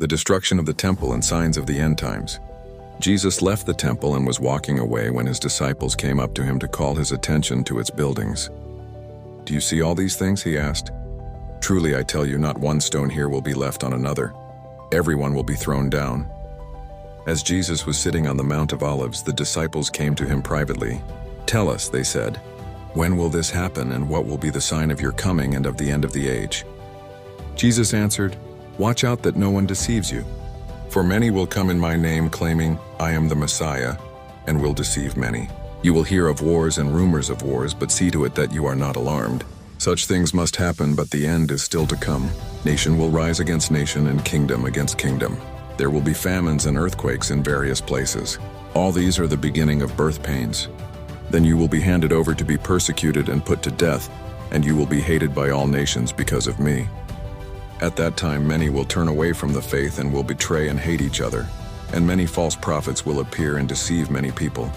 the destruction of the temple and signs of the end times. Jesus left the temple and was walking away when his disciples came up to him to call his attention to its buildings. "Do you see all these things?" he asked. "Truly I tell you, not one stone here will be left on another. Everyone will be thrown down." As Jesus was sitting on the Mount of Olives, the disciples came to him privately. "Tell us," they said, "when will this happen, and what will be the sign of your coming and of the end of the age?" Jesus answered, "Watch out that no one deceives you. For many will come in my name claiming, 'I am the Messiah,' and will deceive many. You will hear of wars and rumors of wars, but see to it that you are not alarmed. Such things must happen, but the end is still to come. Nation will rise against nation and kingdom against kingdom. There will be famines and earthquakes in various places. All these are the beginning of birth pains. Then you will be handed over to be persecuted and put to death, and you will be hated by all nations because of me. At that time many will turn away from the faith and will betray and hate each other, and many false prophets will appear and deceive many people.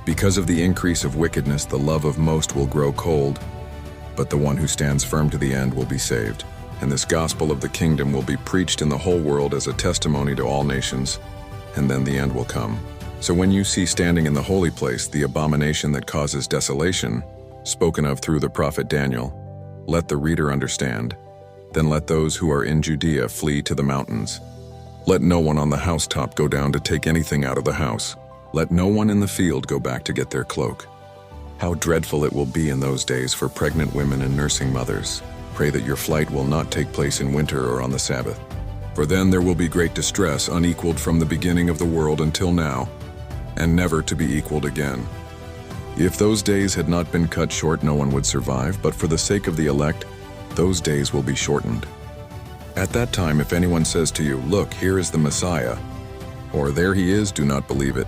Because of the increase of wickedness, the love of most will grow cold, but the one who stands firm to the end will be saved. And this gospel of the kingdom will be preached in the whole world as a testimony to all nations, and then the end will come. So when you see standing in the holy place the abomination that causes desolation, spoken of through the prophet Daniel, let the reader understand. Then let those who are in Judea flee to the mountains. Let no one on the housetop go down to take anything out of the house. Let no one in the field go back to get their cloak. How dreadful it will be in those days for pregnant women and nursing mothers. Pray that your flight will not take place in winter or on the Sabbath. For then there will be great distress, unequaled from the beginning of the world until now, and never to be equaled again. If those days had not been cut short, no one would survive, but for the sake of the elect, those days will be shortened. At that time, if anyone says to you, 'Look, here is the Messiah,' or 'There he is,' do not believe it.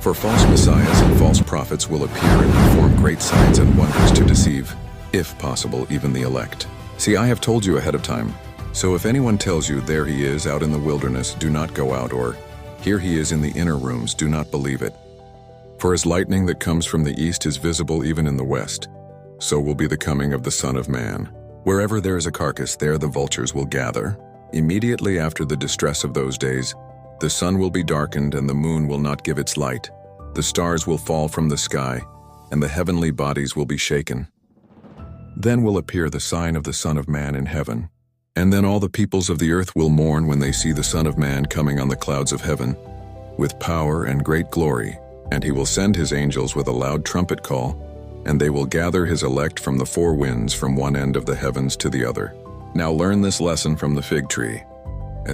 For false messiahs and false prophets will appear and perform great signs and wonders to deceive, if possible, even the elect. See, I have told you ahead of time. So if anyone tells you, 'There he is out in the wilderness,' do not go out, or 'Here he is in the inner rooms,' do not believe it. For as lightning that comes from the east is visible even in the west, so will be the coming of the Son of Man. Wherever there is a carcass, there the vultures will gather. Immediately after the distress of those days, the sun will be darkened and the moon will not give its light. The stars will fall from the sky, and the heavenly bodies will be shaken. Then will appear the sign of the Son of Man in heaven. And then all the peoples of the earth will mourn when they see the Son of Man coming on the clouds of heaven, with power and great glory. And he will send his angels with a loud trumpet call, and they will gather his elect from the four winds, from one end of the heavens to the other. Now learn this lesson from the fig tree.